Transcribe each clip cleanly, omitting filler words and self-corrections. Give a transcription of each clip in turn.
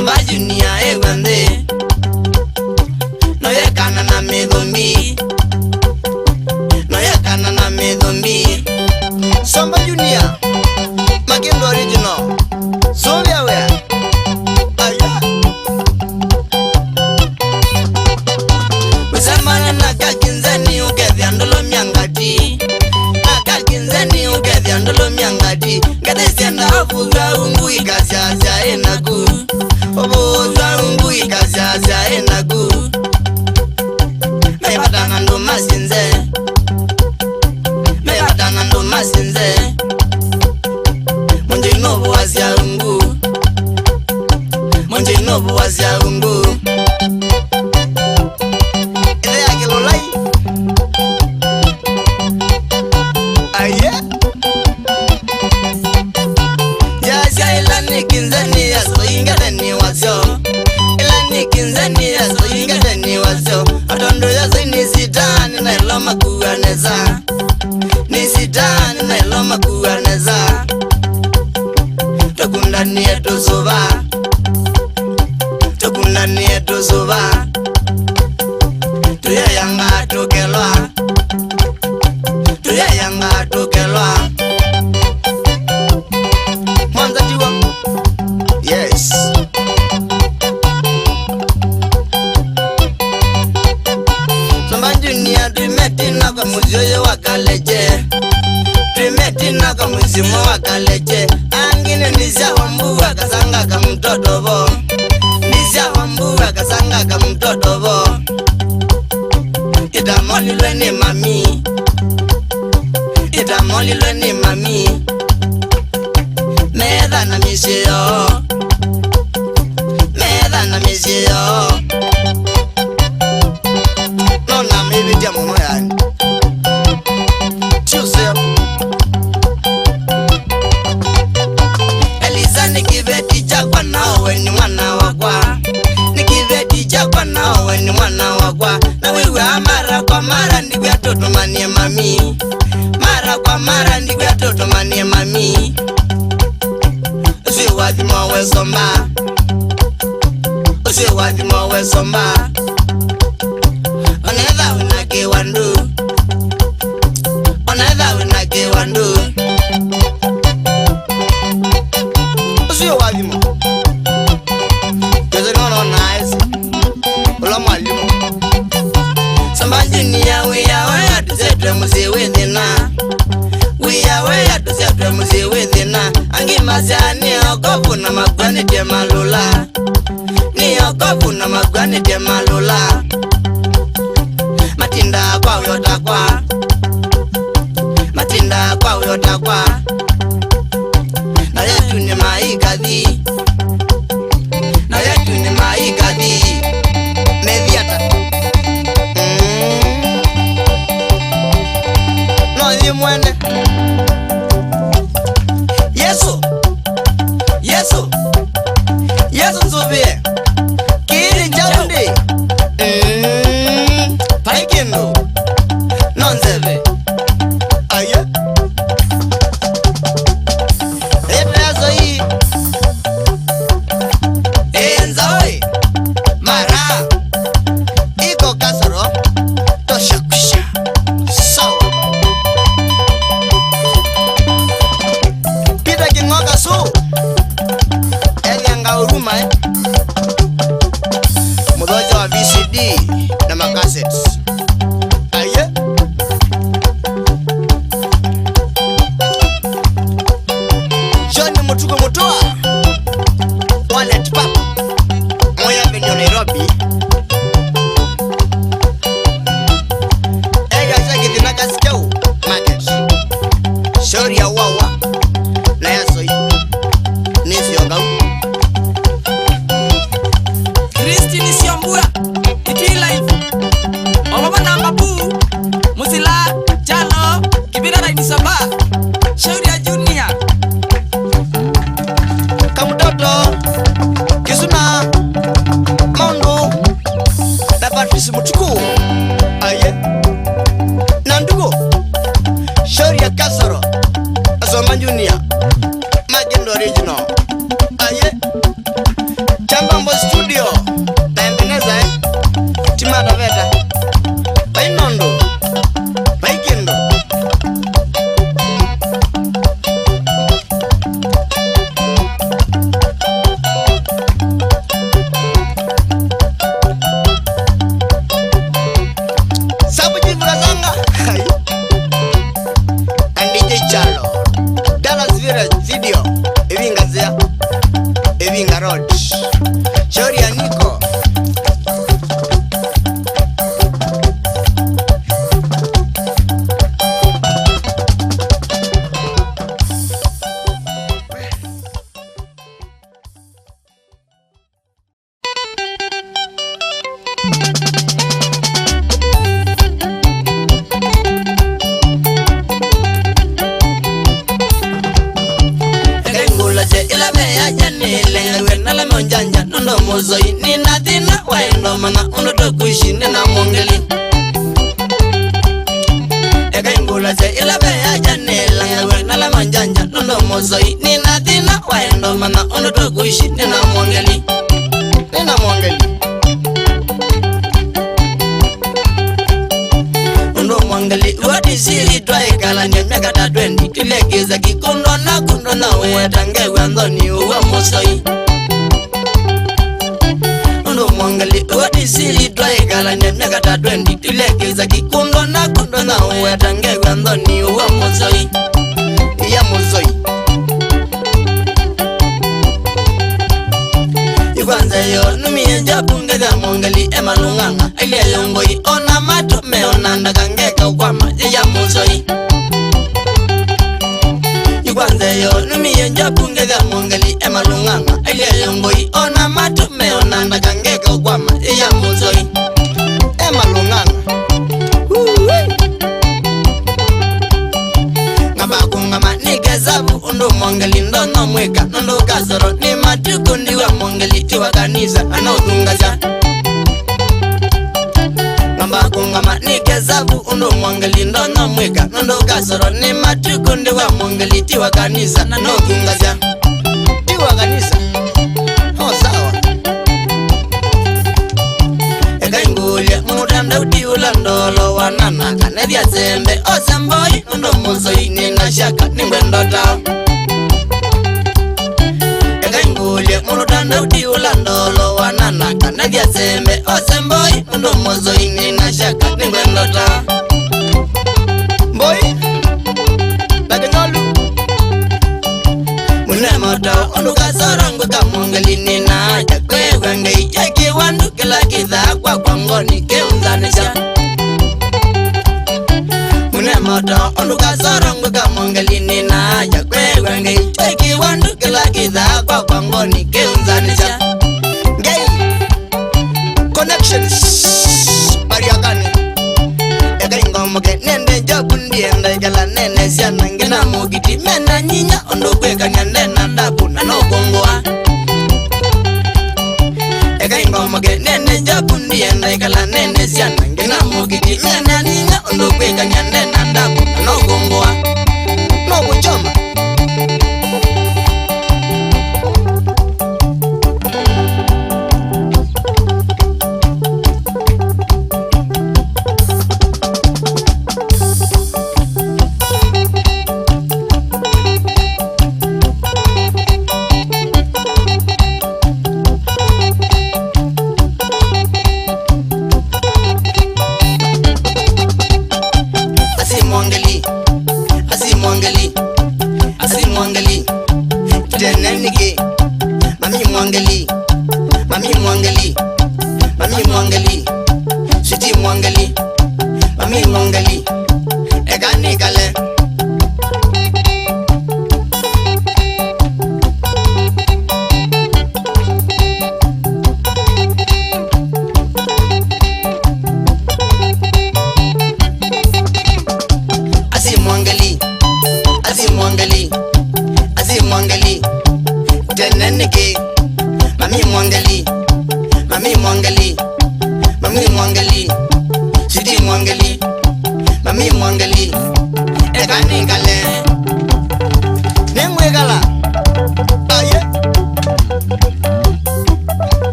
Somba Junior egwande no yakana na medhombi, no yakana na medhombi. Somba Junior Magendo original Zobia we aya Usamana na kakinzani ukevya ndolo miangati, na kakinzani ukevya ndolo miangati. Ngadesienda afuga ungu ikasiasa enagu, oboza ungu ikasiasa enagu. Mepatana ndo masinze, mepatana ndo masinze. Monje nobu wazia ungu, monje nobu wazia ungu. Ele ya kilolai aye Yasia ilani kinzani ya so ingadani wazio, ilani kinzani ya so ingadani wazio. Atondo ya so nisitani na iloma kuwaneza, nisitani na iloma kuwaneza. Tokundani yetu soba, tokundani yetu soba. Tuya yanga tokelwa, tuya yanga tokelwa. Mwanza tiwa, yes. Somba Junior tumeti na kwa muzioyo wakaleje, tumeti na kwa muzimu wakaleje. Angine nizia wambuwa kasanga kamtoto bo, nizia wambuwa kasanga kamtoto bo. Itamoli lweni mami, itamoli lweni mami. Medha na misio, medha na misio. Nona mibi dia mono yani Chuse Elisa nikiveti chakwa nawe ni mwana wakwa, nikiveti chakwa nawe ni mwana wakwa. Na wewe mara kwa mara ndiku ya toto manie mami, mara kwa mara ndiku ya toto manie mami. Usi wadhima we somba, usi wadhima we somba. Onedha unake wandu, onedha unake wandu. Usi wadhima Keze nono nice Ula mwalimu Somba Junior we ya tusetwe muzi withina, we ya tusetwe muzi withina. Angi mazia ni okofu na magwani tie malula, ni okofu na magwani tie malula. Matinda kwa uyotakwa, matinda kwa uyotakwa. Na yetu ni maikadhi, na yetu ni maikadhi. Medhiata no yi mwene Yesu, Yesu, Yesu zubie kiri jaundi Paikino Nonzeve Aye Epezo hii Enzoi Mara Iko kasoro Tosha kusha Sawa Pita kingoka su Elianga uruma Mudoja wa VCD na makasets aye Johnny Mutugo Mutua Wallet Pap Moya Benyo Nairobi Ega shaki dinaka sikeu market Shauri ya wawa na yasoi Nisi yongau Kristi nisiambua Iti life Obama namba buu Musila Jalo Kibira na inisaba Shauri ya Junior Kamutoto Kisuna Mondo Na Patrice Mutuku Aye Nandugo Shauri ya Kasoro Somba Junior Magendo original aye Chamba Thika Road. Shauri ya Niko. Mozoi ni natina waendo mana uno to kuishi na mongeli ega ingula se ila be ajanela yawe na la manjanja ndo mozoi ni natina waendo mana uno to kuishi na mongeli nina mongeli ndo mongeli wadi siri twae kala nyemeka ta 20 tilegeza kikundo na we tangewe andoni uwa mozoi mwangali wadi siri twae kala nyemeka ta 20 tilekeza kikundo na uwe tangewe andoni uwa mozoi iya mozoi ikwanza yo numiye japunge za mwangali emalunganga ilia yongoi ona mato meona ndakangeka ukwama iya mozoi ikwanza yo numiye japunge za mwangali emalunganga ilia yongoi ona mato meona ndakangeka ukwama iya mozoi emalunganga ngabakungama nigezabu undu mwangali ndono mweka nundu kasoro ni matuku ndiwa mwangali tiwa kanisa anaudungaza ngabakungama nigezabu undu mwangali ndono mweka nundu kasoro ni matuku ndiwa mwangali tiwa kanisa anaudungaza tiwa kanisa sawa Ngulia mudanda utiula ndolo wanana kanevya zembe osemboi ndo mozoi nina shaka ningwendo tao Ngulia mudanda utiula ndolo wanana kanevya zembe osemboi ndo mozoi nina shaka ningwendo tao Boy Bagenolu Mune moto onduka sorongo kamongali nina Jakwe wenge yaki wandu kila kitha kwa kwangoni keunzanisha Mune moto onduka sorongo kamongali nina Jakwe wenge yaki wandu kila kitha kwa kwangoni keunzanisha Gay Connections Mariagani Ega ingomoke nende jabundi enda jala nene siana ngena mugiti mena nyinya ondokwe kanyande na ndabu na nogongoa Ega ingomoke nene jabundi enda jala nene siana ngena mugiti mena nyinya ondokwe kanyande na ndabu na nogongoa Noguchoma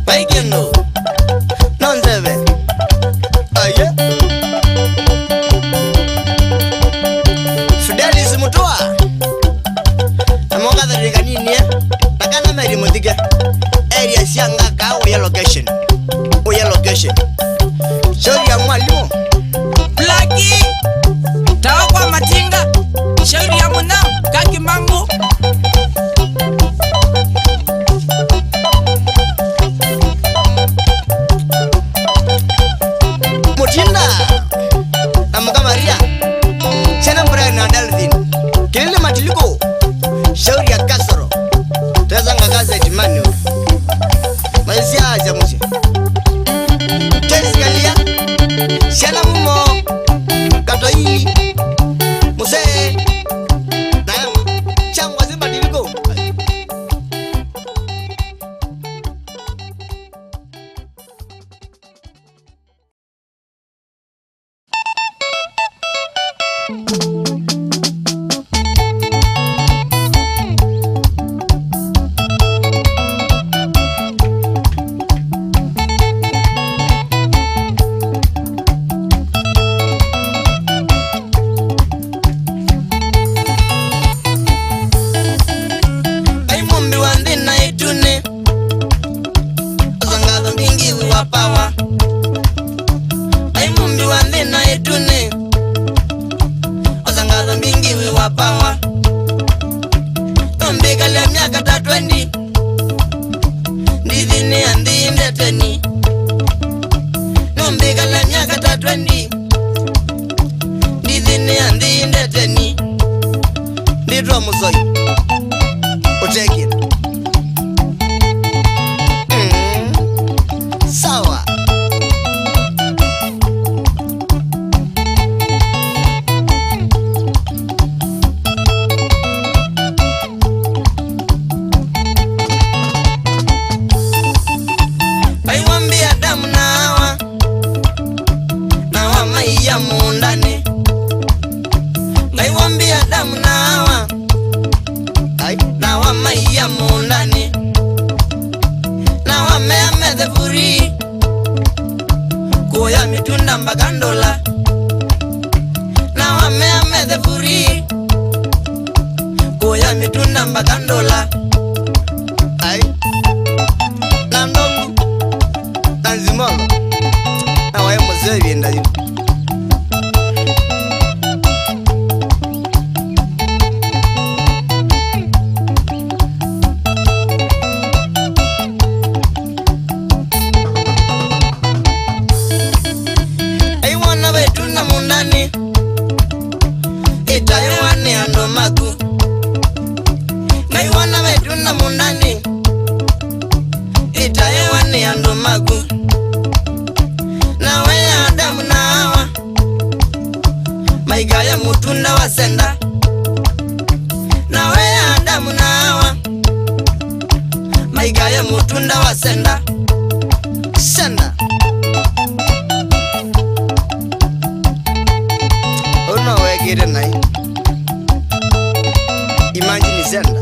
Baikendo, non debe. shauri ya mwalimu Blaki tawa kwa matinga, shauri ya mwana kaki mangu. Mutinda na Mkamaria Chena Mbura na Dalvin Kilele Matiliko shauri ya Kasoro Teza ngagaza itimani Maizia aja muse Tenisi Kalia Shana Mumo Katoi Muse Nayama Changwa Zimba Diliko Ndidro Musoi Uteki Sawa Aiwambia Adamu na Hawa na Hawa ya mundani Aiwambia Adamu na Hawa na Hawa ya mundani na Hawa mea furi kuya mitunda mbagandola na Hawa mea furi kuya mitunda mbagandola Nandongu Nanzimolo na wae mzee yenda yu Aiwana wetu na mundani Itaiwane ando magu Aiwana wetu na mundani Itaiwane ando magu Na wea Adamu na Hawa Maigaya mutunda wa senda Na wea Adamu na Hawa Maigaya mutunda wa senda Senda Una wegire nai Imagine senda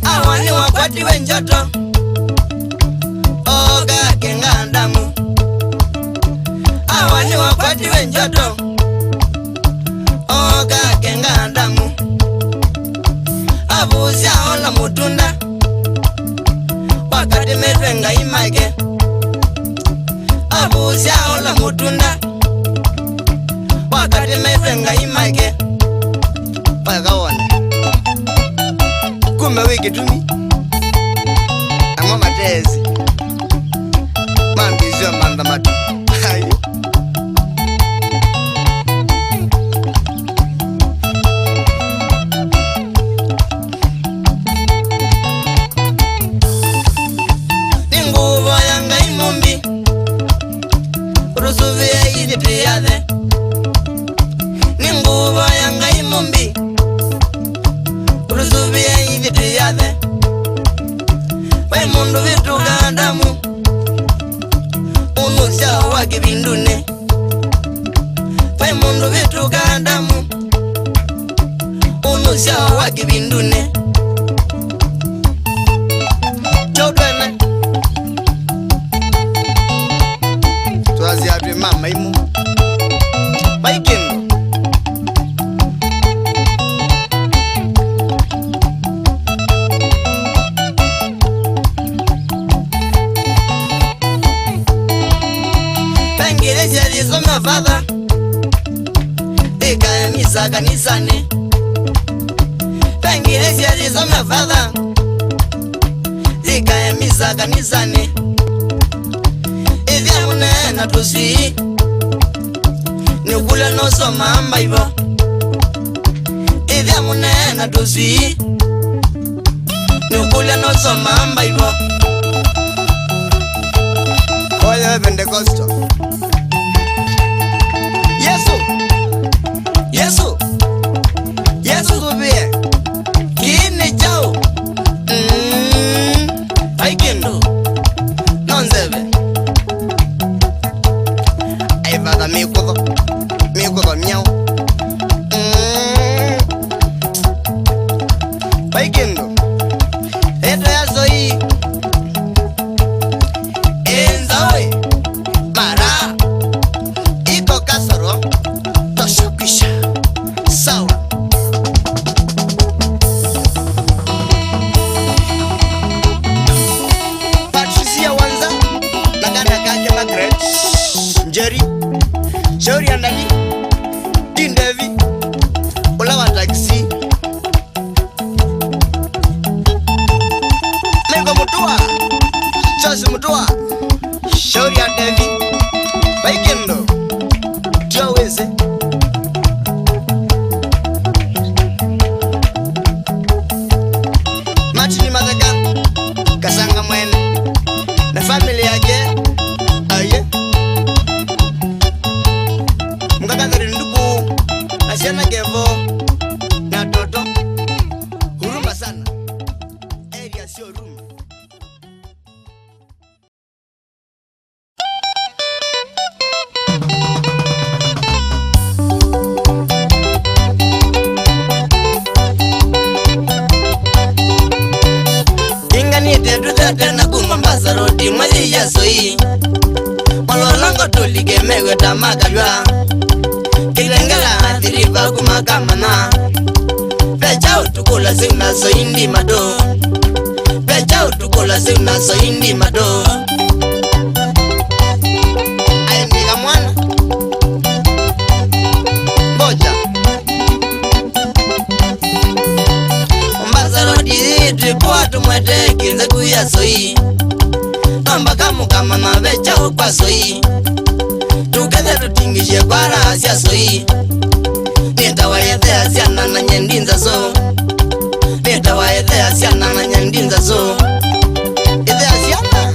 Awani wakwati wenjoto Oga kenga Adamu Awani wakwati wenjoto Oga kenga Adamu Abuzi aola mutunda Wakati metwenga image Abuzi aola mutunda Wakati metwenga image Pagawane Kume wiki tumi Ama matezi Mambizio manda matu Hayo Ninguvo yanga imumbi Rusuvie idipiyade Ninguvo yanga imumbi Rusuvie idipiyade Wai mundu vitu Adamu Unusia waki bindune Wai mundu vitu Adamu Unusia waki bindune Chodwene Tuwazi api mama imu Maikingo fadha ikaemisa kanisani pengine siazisome fadha ikaemisa kanisani ithia munena tusi nikule nosoma mbaibo ithia munena tusi nikule nosoma mbaibo oya Pentecosto Yesu subie kini chao aikendo nonzebe aivada mikudo miau aikendo eto yazo hii enzawe mara iko kasoro toshukisha sawa Patricia Wanza na ganda kake Margaret Jerry Shauri andani Tindevi ula wa taxi Mego Mutua Chasi Mutua Shauri andevi Baikendo Tiaweze Matini Madaka Kasanga Mwene na family yake aye Mkakadhari ndugu Asiana Kevo na Toto huruma sana area sio room tena kumambasa rodi mwezi ya soi Malolongo tulikemewe tamakalwa Kilengela athiriba kumakamana Pecha utukula siuna soindi mado Pecha utukula siuna soindi mado Aindika mwana Boja Tripoa tumwete kinze kuya soi Nomba kamu kama na vecha ukwa soi Tukeze tutingishe kwa rahasia soi Nitawayethea siana na nyendinza so Nitawayethea siana na nyendinza so Ithea siana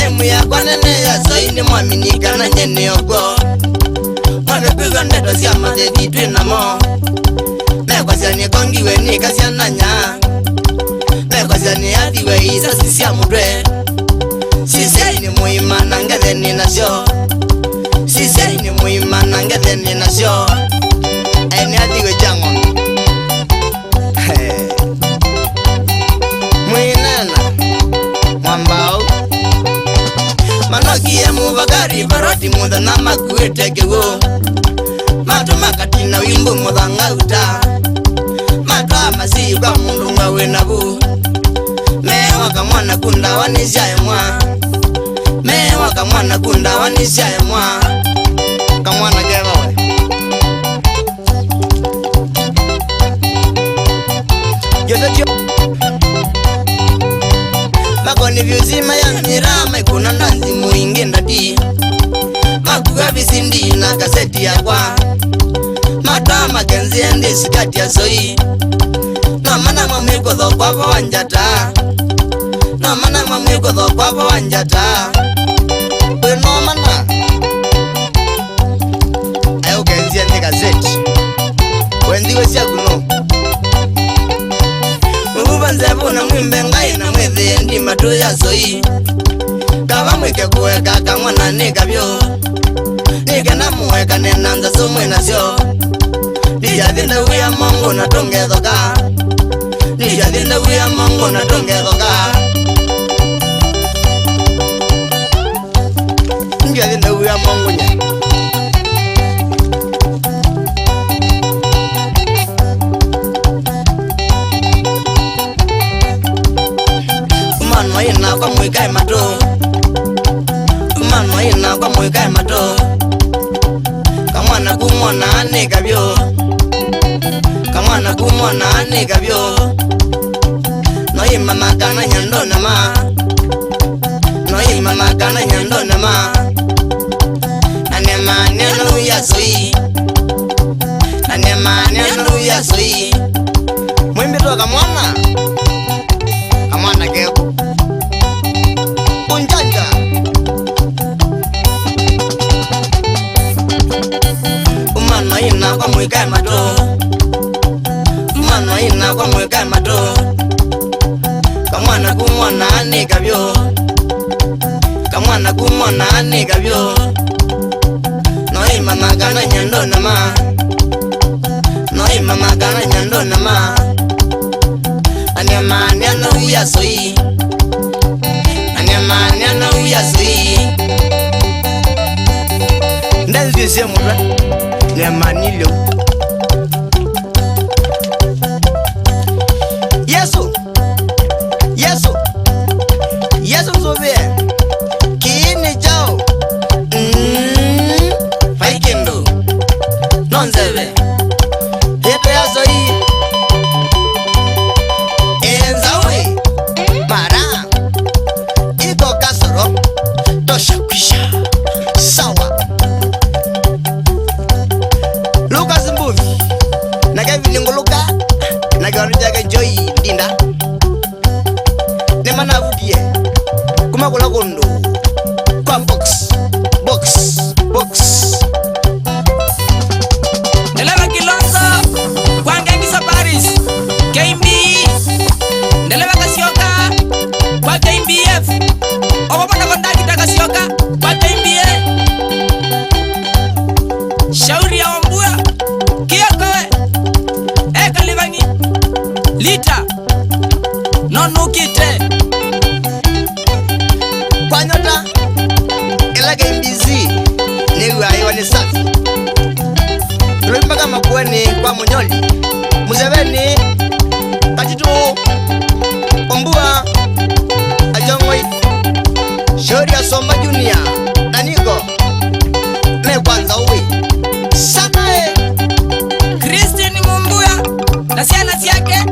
Emu ya kwa nene ya soi ni mwaminika na nyene ogwo Mwamepigwa neto siya mathedi twina mo Mekwa siya ni kongiwe ni kasya nanya Mekwa siya ni athiwe isa sisya mudwe Sisya ni muima na ngethe ni nasyo Sisya ni muima na ngethe ni nasyo Aini athiwe chango Muinana Mwambao Manokie mubagari baroti mudha na makuete kewo Matuma katina wimbu mudha ngauta Matwa masi kwa mundu ngawe nabu Mewa kamwana kunda wanisya emwa Mewa kamwana kunda wanisya emwa Kamwana kewa we Yote Makoni vyuzima ya mirama ikuna nanzi muingi ndadi Makuga visindi na kaseti ya kwa Mata makenzi ende sikati ya soi No mana mamiko dho kwa wanjata No mana mamiko dho kwa wanjata We no mana Ayo kenzi ende kaseti Wendiwe siya kuno Ubanzebu na mwimbe ngai na mwethe ndi matu ya soi Kava mwike kuweka kamwana nikabyo Nike na muweka nenanza sumwe nasyo Nijathinda uya mongo na tungethoka Nijathinda uya mongo na tungethoka Nijathinda uya mongo nye mwikae mato mano ina kwa mwikae mato kamwana kumwana ane kabyo kamwana kumwana ane kabyo no imama kana nyando nama no imama kana nyando nama anema neno ya soi anema neno ya soi mwimbi to kamwana keko unjanja umano ina kwa mwikae mato umano ina kwa mwikae mato kamwana kumwana ane kabyo kamwana kumwana ane kabyo no imama kana nyando nama no imama kana nyando nama anema neno ya soi anema neno ya soi ndazi semura ne manilo Yesu Yesu Yesu sobe kini chao faikendo nonzebe hete ya soi enzawe mara iko kasoro tosha kisha sawa Lucas Mbuvi na Kevin Nguluka na Garuja Joy Dinda ne mana budie kuma kula kondo kwa box Ndeleva Kilonzo kwa Ngengisa Paris KB Ndeleva Kasioka kwa KBF Obona kondaki Kasioka kwa KBA Shauri ya Wambua Kiyokoe Ekalivangi Lita Nonukite kwa nyota elage mbizi newa iwane safi Tulimpaka makueni kwa Munyoli Museveni Katitu Ombua Ajongoi Shauri ya Somba Junior Naniko Me kwanza uwi Sakae Christine Mumbuya na siana siake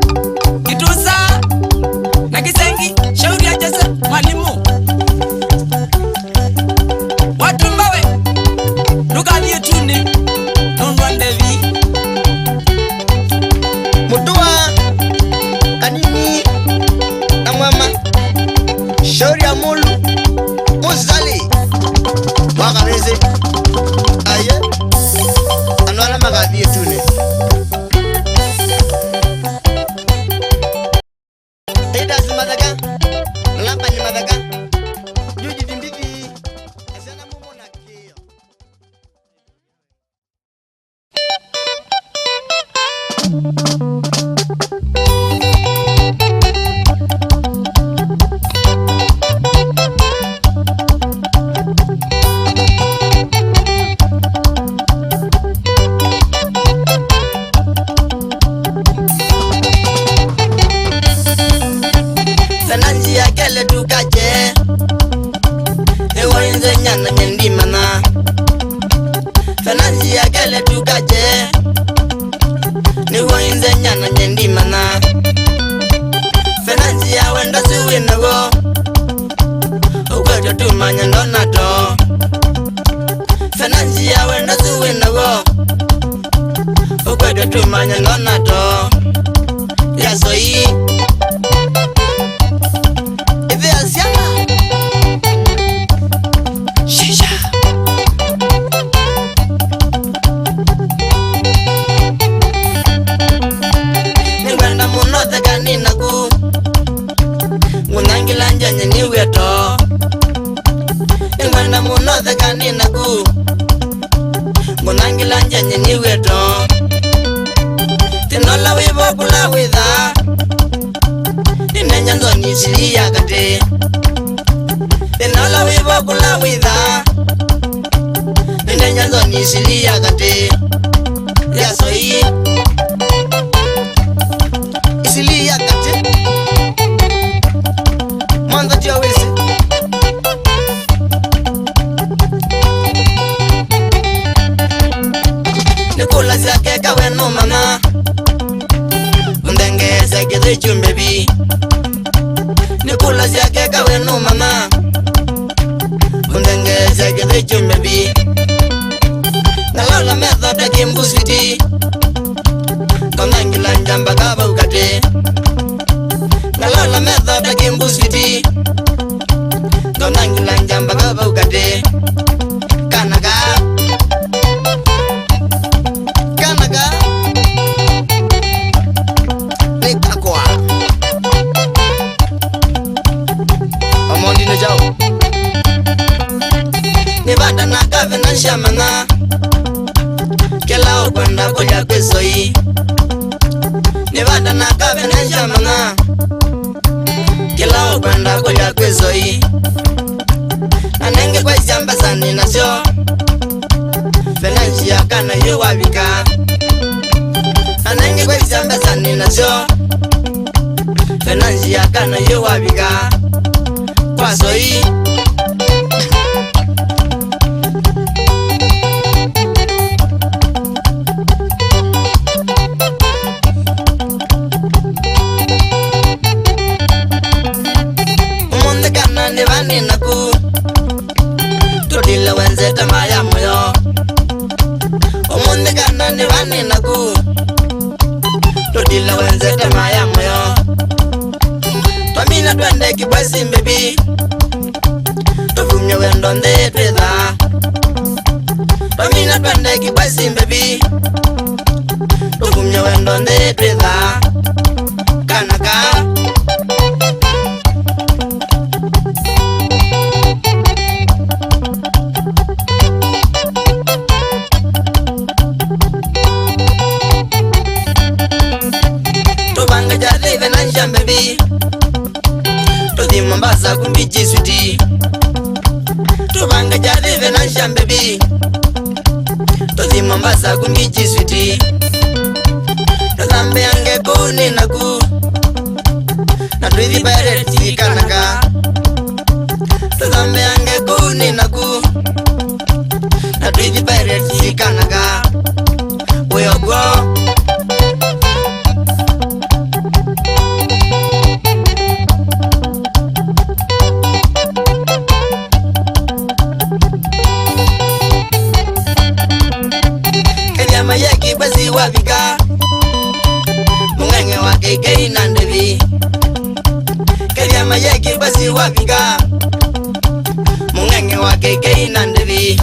Kitusa na Kisengi Shauri ya Jasa Mwalimu Watumbawe Nukalie Tuni Nundwandevi Mutua Kanini na Mwama Shauri ya Mulu Muzali Wakareze Aye Anwala Magavie Tuni Teda si madaka Nlapa ni madaka Juji dimbivi Asana mumo na kiyo Sananji ya kele tukache Ewa inze nyana nyendi mana Sananji ya kele tukache Ewa inze nyana nyendi mana Sananji ya wenda siwi nago Ukweto tumanya ndona to Sananji ya wenda siwi nago Ukweto tumanya ndona to Yaso hii Ive asiana Shisha Ningwenda munothe kanina ku Ngunangila njanye niweto Ningwenda munothe kanina ku Ngunangila njanye niweto Tinola wibo kula witha Ninenya nzoni siri ya kate Tinola wibo kula witha Ninenya nzoni siri ya kate Yaso hii Isili ya kate Mwanda tia wese the chumbebi Nikula zake kawe no mama Undenge zake the chumbebi Nalola method kimbusiti Konangila njamba kaba ukate Nalola method kimbusiti Konangila njamba kaba ukate Kanaka Kanaka Nikakwa Omondi nejao Nibata na kave na shamana Kela okwenda kulya kwesoi Nibata na kave na shamana Kela okwenda kulya kwesoi Anenge kwa jamba sani nasyo Fenanchi ya kana yewa vika Anenge kwa jamba sani nasyo Fenanchi ya kana yewa vika Kwa soi Umunde kana nivani naku Todila wenze tamaya moyo Omunde kana nivani naku Todila wenze tamaya moyo Twamina twende kibwesi mbebi Tufumye wendo nde twetha Twamina twende kibwesi mbebi Tufumye wendo nde twetha Kanaka Tubanga jari venanja mbebi Tudi Mombasa kumbichi switi Tubanga jari venanja mbebi Tudi Mombasa kumbichi switi Tuzambe yange kuni naku Na tuithi pirate kanaka Tuzambe yange kuni naku Na tuithi pirate kanaka Weogwo Mayaki basi wabika Mungenge wake kei nandevi Kedia mayaki basi wabika Mungenge wake kei nandevi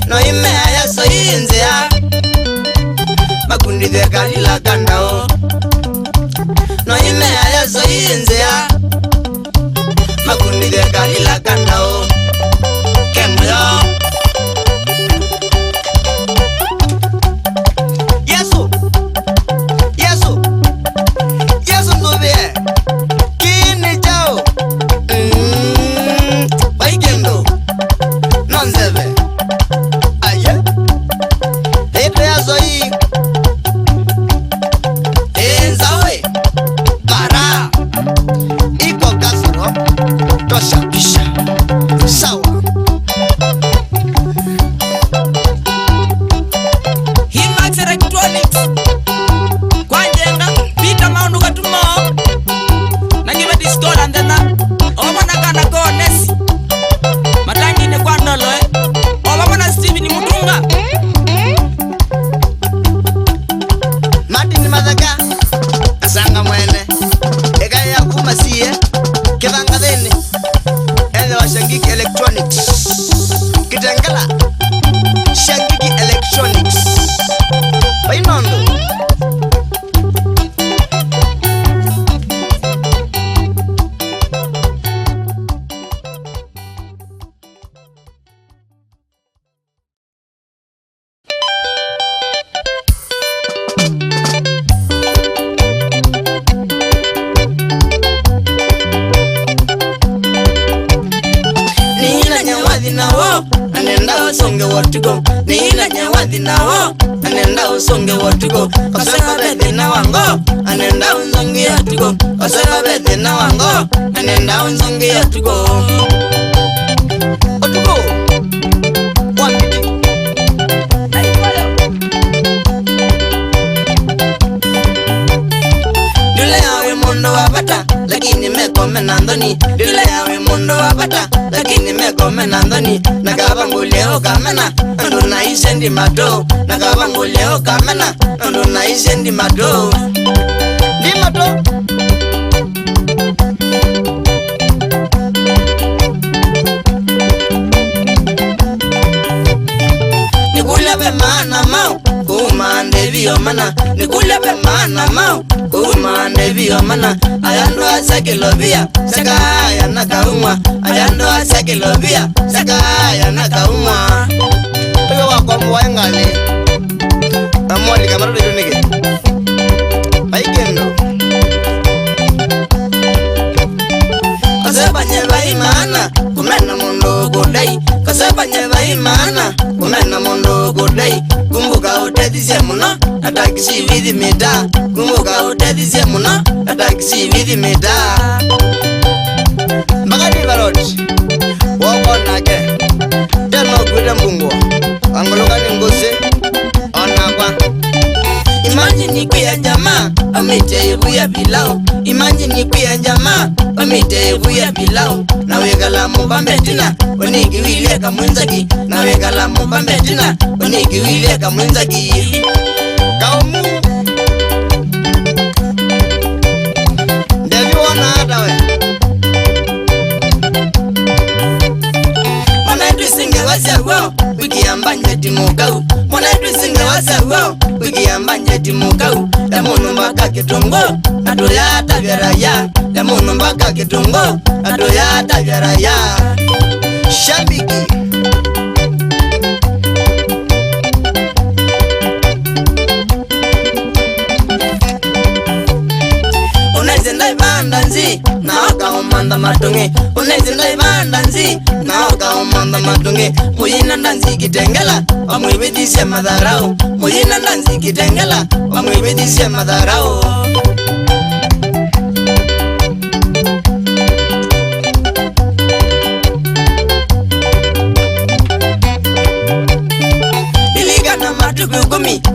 No ime haya so inzea Makundi de kalila kandao No ime haya so inzea Makundi de kalila kandao Kemyo Shangiki Electronics Kitengela Shangiki Electronics Bainondo Songe watugo Nila nyawadhi nao Anenda usonge watugo Osema bete na wango Anenda unzongi yatugo Osema bete na wango Anenda unzongi yatugo Otugo Wapiti pata lakini mekomena ndani nakabambu leo kamena ndo naisendi mato nakabambu leo kamena ndo naisendi mato ndi mato nikule be mana mau kumande biyo mana nikule be mana mau kumande biyo mana ayando asekilobia sakaya nakaumwa ayando asekilobia sakaya nakaumwa pewe wako mwaengali amwali kamaro de nige baikendo kasebanye baimana kumena mundo godai kasebanye baimana kumena mundo godai kumbuka utedise muno atakisi vidhi mita kumbuka utedise muno atakisi vidhi mita magadi baroti wako nake teno kwide mbungo angolokani ngose onakwa imagine kuya jamaa amite buya bilao imagine kuya jamaa amite buya bilao nawe kala mubambetina oniki wile kamwenzaki nawe kala mubambetina oniki wile kamwenzaki kaumu ndevi wana hata we mwana tusinge wasewo wiki ambanje timukau mwana tusinge wasewo wiki ambanje timukau yamono mbaka kitongo atoya tavyaraya yamono mbaka kitongo atoya tavyaraya shambiki unazenda ibanda nzi naoka umanda matungi unazenda ibanda nzi naoka umanda matungi muyina ndanzi kitengela wamwibidisye madharau muyina ndanzi kitengela wamwibidisye madharau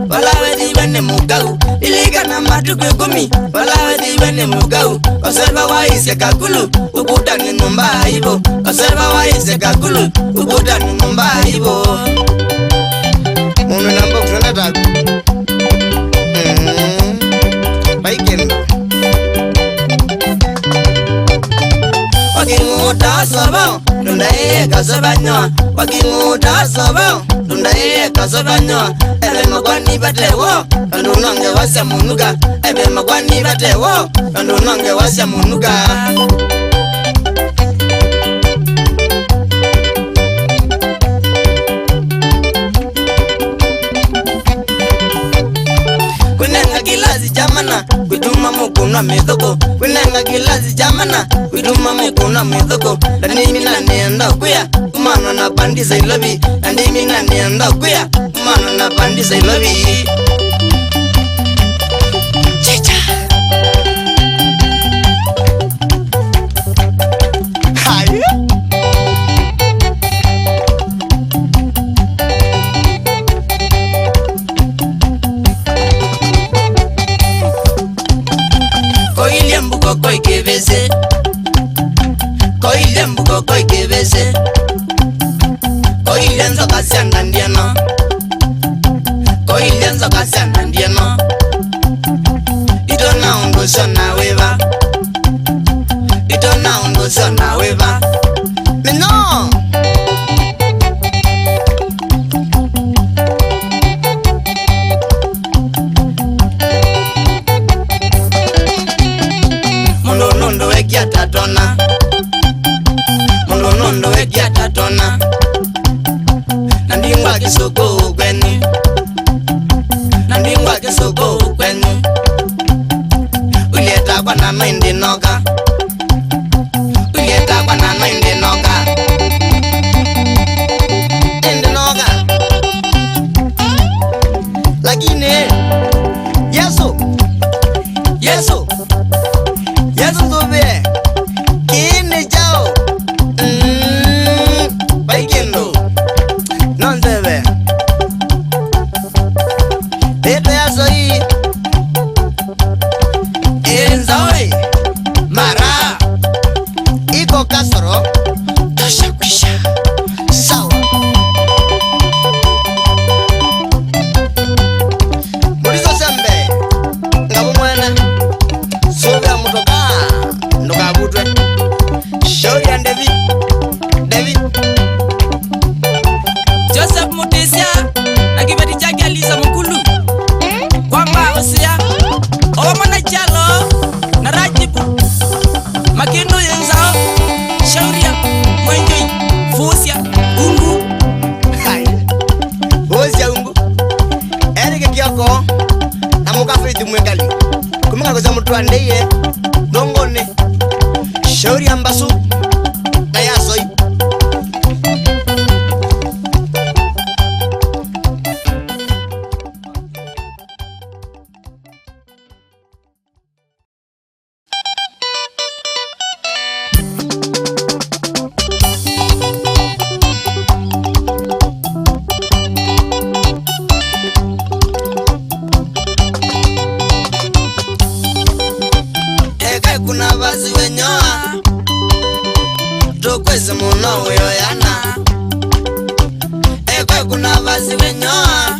walawe dibene mugau iligana matuku 10 walawe dibene mugau oserva waise kakulu ukuta ni numba ibo oserva waise kakulu ukuta ni numba ibo munu namba kufuna taku baikendo wakimuta sobo nundaye kasobanyo wakimuta sobo nundaye kasobanyo ebe magwani batewo ndunonge wase munuga ebe magwani batewo ndunonge wase munuga kunenga kilazi jamana kutuma mukuna methoko kunenga kilazi jamana kutuma mukuna methoko ndimi na nenda kuya umana na pandisa ilobi ndimi na nenda kuya umana na pandisa ilobi chicha hai koilembuko koikebese koilembuko koikebese koilenzo kasanda ndieno koilenzo kasanda ndieno itona ungoso na weva itona ungoso na weva meno mundo wekia tatona mundo wekia tatona nandingwa kisoko kwenu nandingwa kisoko kwenu ulieta kwa na mindi noka ulieta kwa na mindi noka indi noka lakini Yesu Yesu Yesu ndobe kini chao baikendo nonzebe Eto ya soy enzaoi mara muno uyo yana ekwe kuna basi wenyoa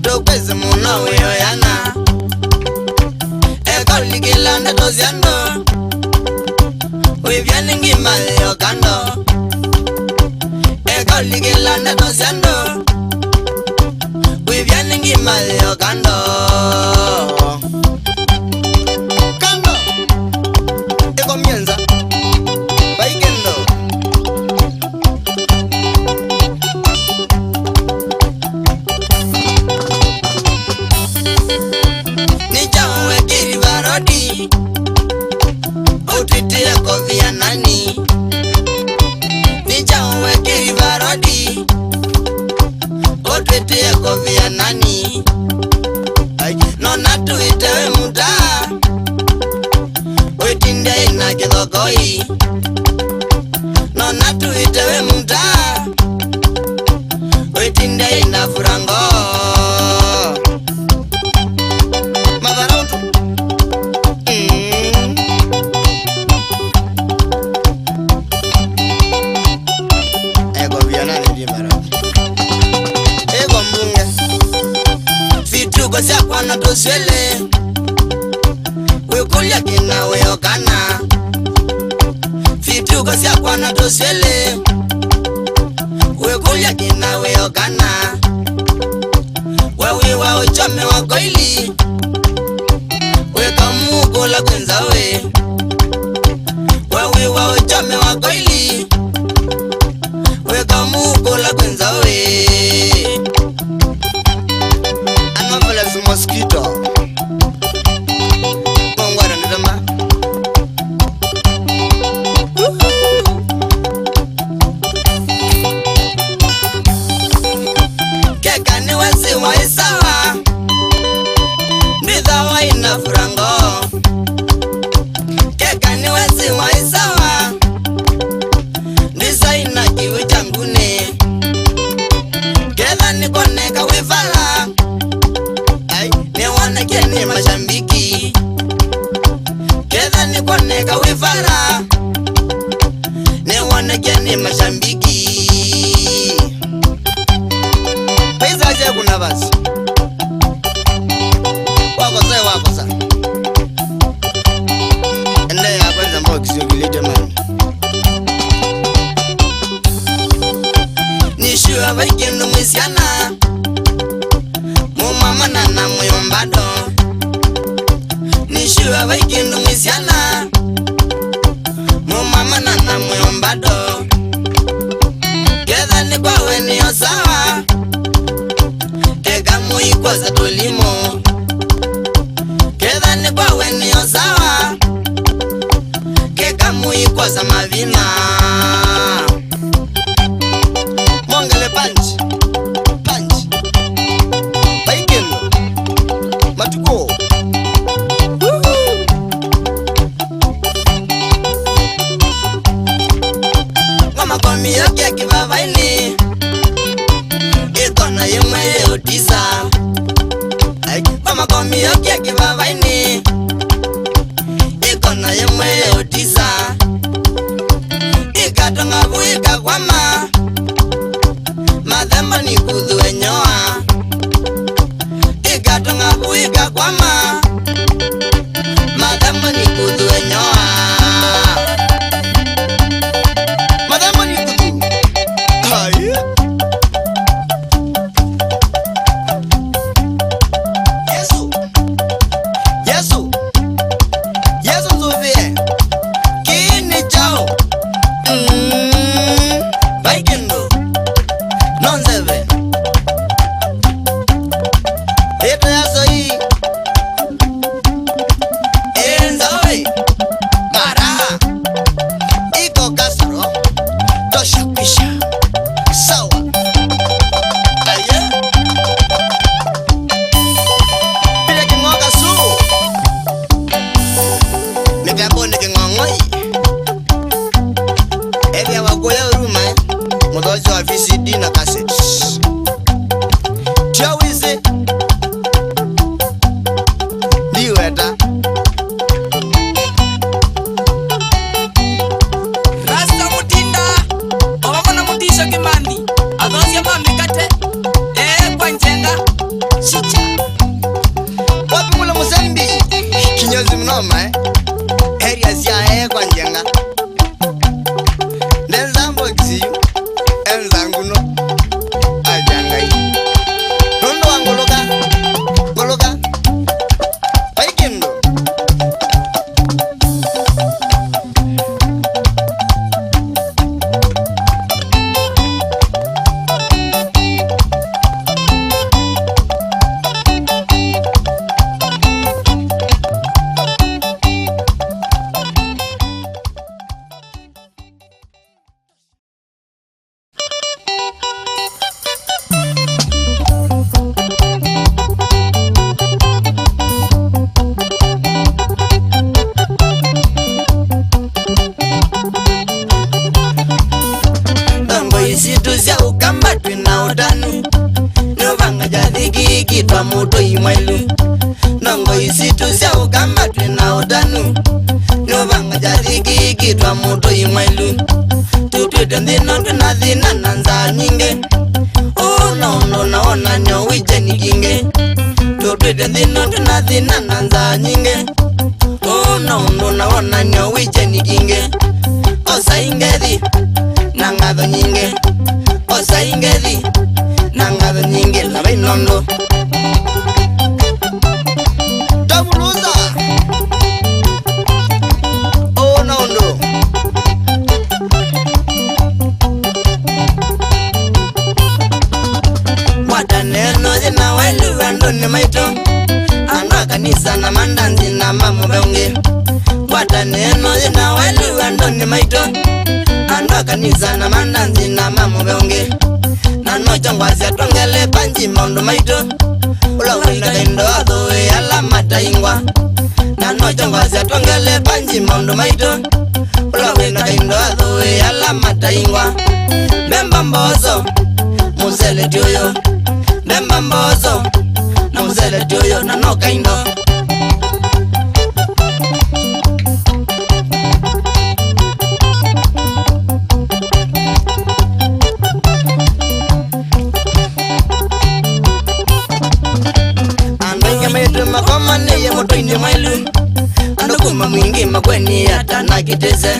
tokwezi muno uyo yana ekaulikilanda toziando wivyani ngimale yokando ekaulikilanda toziando wivyani ngimale yokando kando ekomienza baikendo nijawe kirivarodi utwitie kovia nani nijawe kirivarodi utwitie kovia nani nona tuitewe muda uitinde ina kithokoi nona tuitewe muda uitinde ina furango madharautu ego vianani vimarautu ego mbunge vituko sya kwana toswele wikulya kina weyokana vituko sya kwana toswele wikulya kina weyokana wewiwa uchome wakoili wekamukula kwenzawe wewiwa uchome wakoili wekamukula kwenzawe anmamvela mosquito mongwara ndama kekani wasi waisawa ndithawa ina furango kekani wasi waisawa ndisa ina kiwi changune ketha nikoneka wivala niwonekeni mashambiki ketha nikoneka wifara niwonekeni mashambiki paisaje kuna basi wakosa ende ya kwanza mbao kisiogilite mani nishiwa vaikendo mwisiana mumama nana muyombado nishiwa vaikendo mwisiana mumama nana muyombado ketha ni kwawe niyo sawa ekamuikwaza tolimo ketha ni kwawe niyo sawa kekamuikwaza mavina mongele panchi baikendo matuko ngamakomi yoke kivavaini ikona yemwe utisa ngamakomi yoke kivavaini ikona yemwe utisa ikatonga vuika kwama madhemba ni kudhue nyoa ikatonga vuika kwama madhemba ni kudhue nyoa madhemba ni kudhu haya Yesu zuvie kini chao baikendo nonzeve eto yaso hii enzawe mara iko kasro tosha pisha sawa aye pile kingoka su nikambone kingongoi ebya wagoya uruma mudojo wa VCD na cassette chawize diweta Rasta muti kitwa muto imwelu nongo isitu sia ukamba twina utanu nyobanga jathiki kitwa muto imwelu tutwite nthino twina thina na nza nyingi unondo naona nyo wijeni kingi tutwite nthino twina thina na nza nyingi unondo naona nyo wijeni kingi osa ingethi na ngatho nyingi osa ingethi na ngatho nyingi na bainondo tabuluza unondo wataneno zina welu andoni maito anwa kanisa na mandanzi na mamu beungi wataneno zina welu andoni maito anwa kanisa na mandanzi na mamu beungi nano changwazi atongele panji mondo maito ula wina kaindo adhoe ala mataingwa nano changwazi atongele panji mondo maito ula wina kaindo adhoe ala mataingwa memba mbozo muzele tioyo memba mbozo na muzele tioyo nano kaindo makomane ye motoine mailu andukuma mwingi makweni hata nakiteze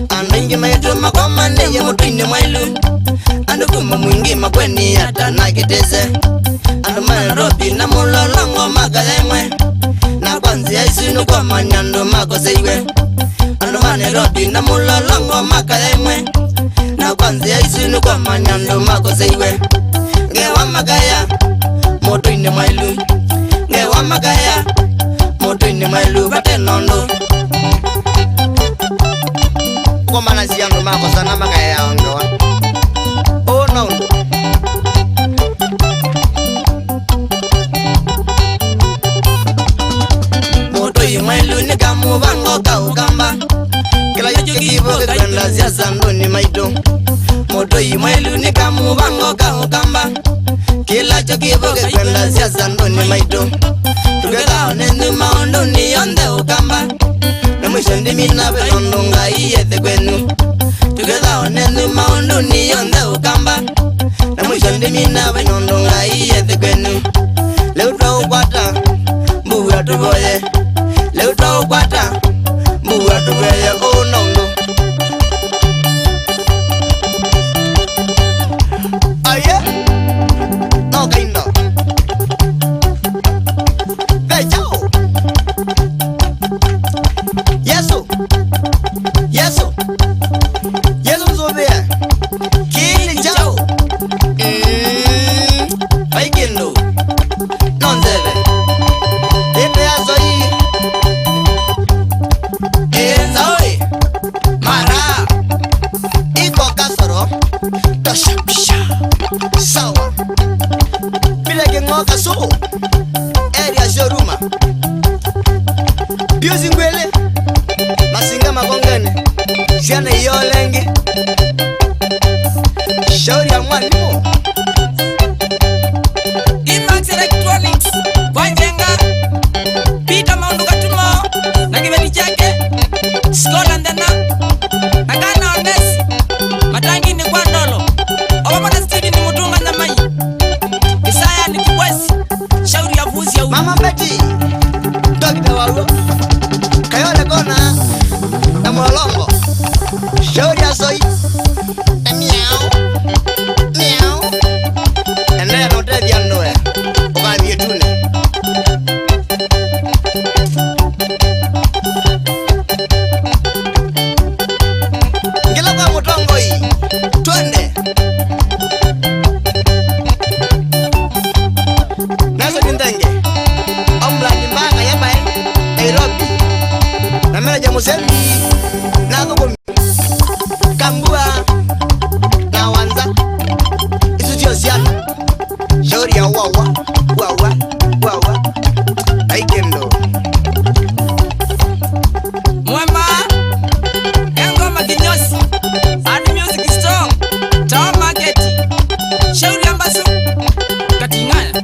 andingi maitu makomane ye motoine mailu andukuma mwingi makweni hata nakiteze andumane robi na mulolongo magalemwe na kwanzi ya isinu kwa manyando makoseiwe andumane robi na mulolongo magalemwe na kwanzi ya isinu kwa manyando makoseiwe ngewa magaya motoine mailu ngewa magaya motoine mailu bate nondo kwa mana siyandu mako sana magaya ongewa oh nondo motoine mailu nikamu bango kaukamba kila yocho kibo kanda siasa ndoni maito motoine mailu nikamu bango kaukamba kila chokibo kanda siasa ndoni maito tukeda onenu maondo ni yonde ukamba na mwisho ndimina benondo ngai yethe kwenu tukeda onenu maondo ni yonde ukamba na mwisho ndimina benondo ngai yethe kwenu leo twakwata mbuya tuboye leo twakwata mbuya tuboye unondo aye no kaindo Yesu mzobea kili chao Aikendo nonzele Ete ya zoi Enzaoi Mara Iko kasoro Tosha pisha Sawa Pile gengoka so Area Zoruma Biozi ngwele Masinga magongene Siana iyo lengi shauri ya mwalimu Imax Electronics kwa njenga Peter Maundu Katumo na kibeli chake Scotland na Agana Onesi Matangi ni kwa ndolo Obama Steve ni mutunga na mai Isaya ni kikwesi shauri ya vuzi ya Mama Betty Dogda wawo Kayole kona na mwalongo shauri ya zoi miau miau ene no te viando oga vietune ngila kwa mutongo hii twende naso nindenge omla nimbaga ya mai Nairobi na meja musembi na kuko kambua na wanza isutio siana shauri ya wawa Aikendo Mwema Engoma kinyosi Adi Music Store Town Market Shauri ambaso Katingana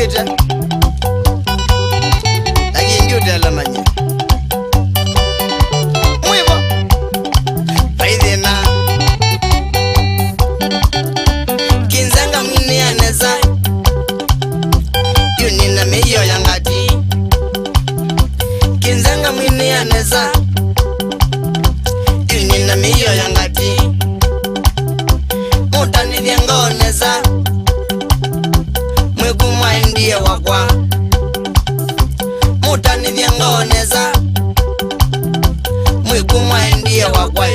Nikuita lakini ndio talamanya mwivo faidhina kinzanga mwini aneza yunina miyo yangati kinzanga mwini aneza yunina miyo yangati mutani vyengoneza mwikumwa ndiye wakwa mutani vyengoneza mwikumwa ndiye wakwa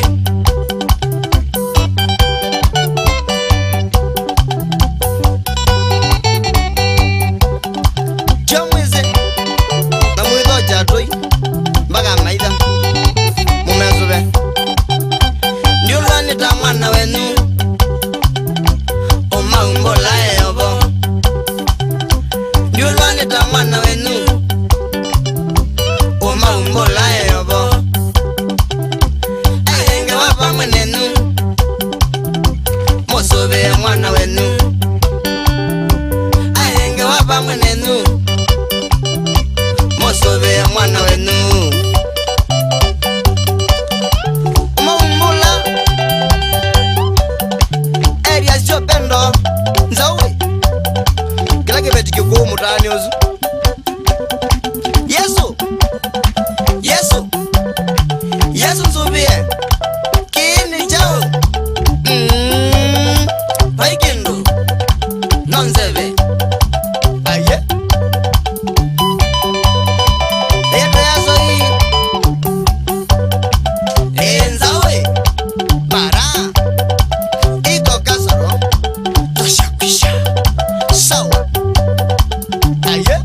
chomwize na mwitho chatoi mpaka maitha mumezube ndiulwanita mwana wenu umaumbola eyobo ndiulwanita mwana wenu umaumbola eyobo ayenge wapa mwenenu musube mwana wenu ayenge wapa mwenenu musube mwana wenu umaumbola area zopendo nzawe kila kibeti kikuu mutani uzu Yesu Yesu Yesu nsubie kini chao paikindu nonzebe aye eto yaso hii enzawe para iko kasoro toshakwisha sawa aye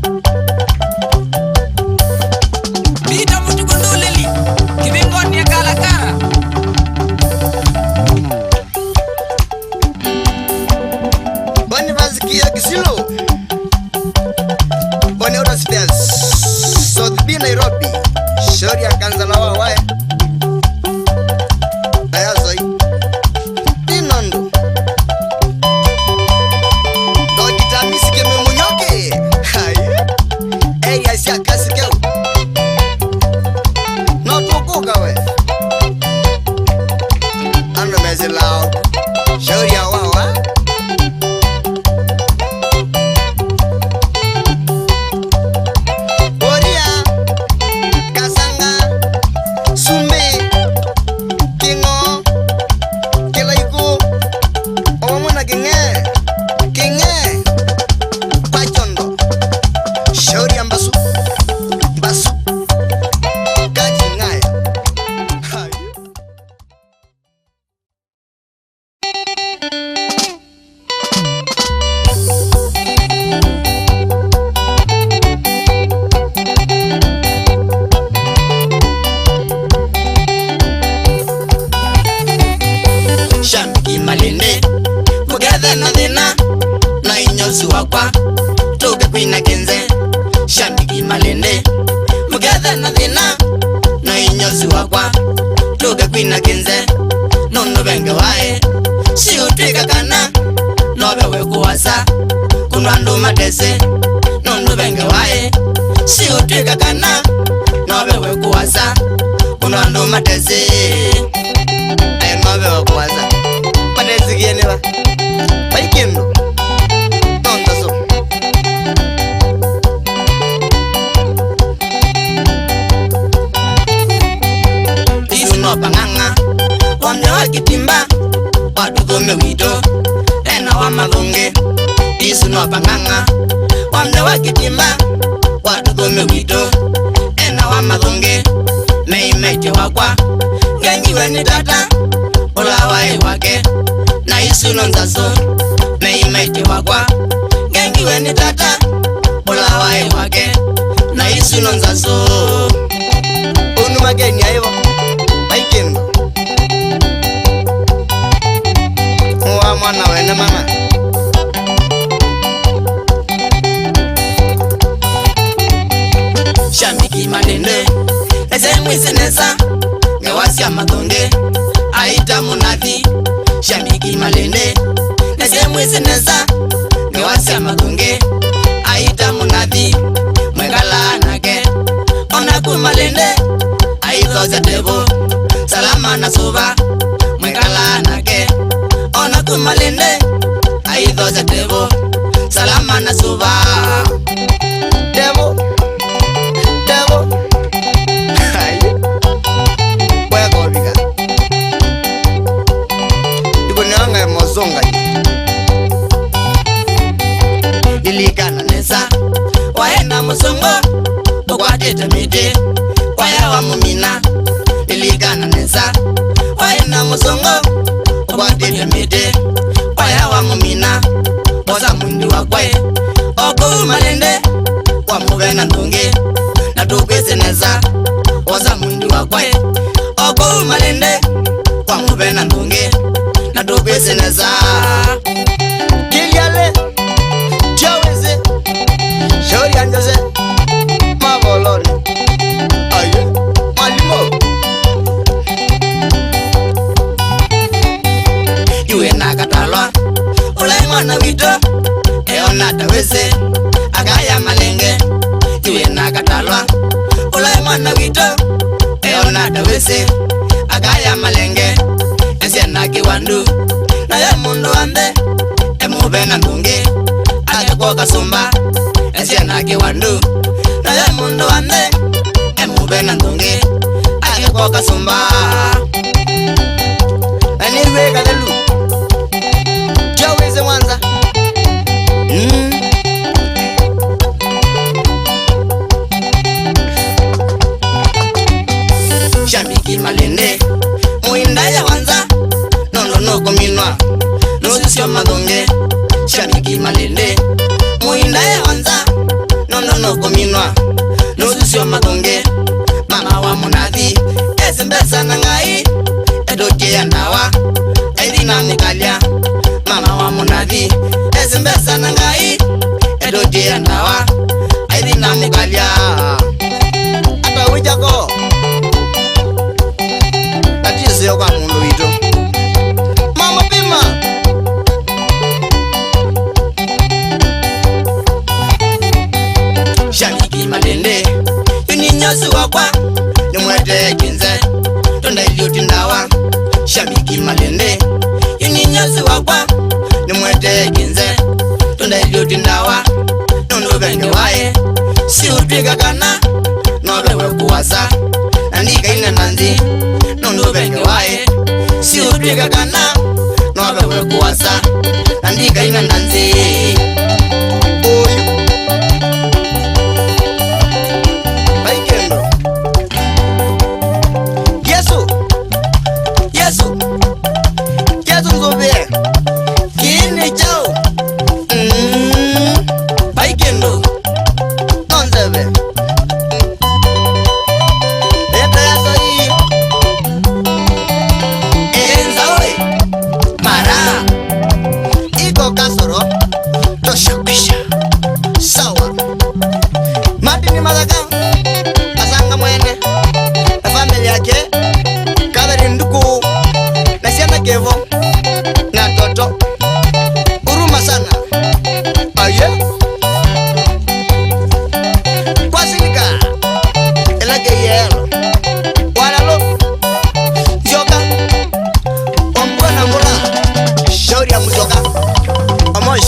Bita mutu kunduleli kibingoni ya kalakara Boni vazikia kisilo Boni Outer Stairs South B Nairobi Shauri ya kanzala wawae Ayazoi Inondo Dokitamisi keme munyoke Haye Area siya kasi keu Notukuka we Ando mezi lao Shauri ya wawa Boria Kasanga Sumbe Kingo Kilaiku Omamuna kinge Kinge Pachondo Shauri ya mbasu Mbasu Kaji ngaya Haye Shamiki malinde Mugethe na thina Na inyosu wakwa Tuge kwina kinze Shamiki malinde Mugethe na thina Na inyosu wakwa Tuge kwina kinze Nunu benge wae Si utwika kana Nobe wekuwasa Kunwandu matese Nunu benge wae Si utwika kana Nobe wekuwasa Kunwandu matese Ayo nobe wekuwasa Matese kiene ba Paikindu Nondaso Isu no panganga Wamne wa kitimba Wadukume wito Ena wa madhunge Isu no panganga Wamne wa kitimba Wadukume wito Ena wa madhunge Meimete wakwa Ngenyiwe ni tata Ulawai wake Na isu nonzaso Meimete wakwa Ngenyiwe ni tata Ulawai wake Na isu nonzaso Unu mageni ya hivo Paikindu Uwa mwana wene mama Shamiki malende Eze mwisi nesa Ngewasya mathonge Aita munathi Shamiki malende Eze mwisi nesa Ngewasya mathonge Aita lilikana nesa waena musongo ukwatete miti kwaya wa mumina lilikana nesa waena musongo ukwatete miti kwaya wa mumina oza mundi wakwe oku malende kwa muvena ndungi na tukwese nesa oza mundi wakwe oku malende kwa muvena ndungi na tukwese nesa kiliale chaweze shauri anjose mavoloni aye malimo iwe nakatalwa ulai mwana wito eona taweze agaya malenge iwe nakatalwa ulai mwana wito eona taweze agaya malenge ensiena kiwandu na ya mundu ande emuvena ndungi agekwo kasumba ensiena kiwandu na ya mundu ande emuvena ndungi agekwo kasumba aniwe kalelu chaweze mwanza shabiki malende muinda ya wanza nondo noko minwa nosisio madonge shabiki malende muinda ya wanza nondo noko minwa nosisio madonge mama wa munadhi esembesa na ngai edoke ya ndawa aidina nikalia mama wa munadhi esembesa na ngai edoke ya ndawa aidina nikalia ata wijako atizo kwa mundu wito mama pima shabiki malende yuninyosi wakwa nimwete kinze tonda iliuti ndawa shabiki malende yuninyosi wakwa nimwete kinze tonda iliuti ndawa nundu benge wae si utwika kana nobewe kuwasa nandika ina nanzi nundu benge wae si utwika kana nobewe kuwasa nandika ina nanzi oyu baikendo Yesu Yesu Yesu nzobie kini chao baikendo nonzebe leta yaso hii enzawe mara iko kasoro tosha kwisha sawa Martin Madaka asanga mwene na familia yake kadari nduku na siana kevo na toto uruma sana aye kwasinika elake yelo walalo joka ombwa na mbola shauri ya mjoka omosh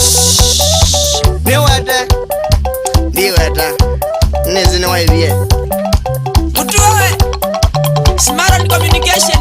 niweta nezine waivie Mutuwe Smart Communication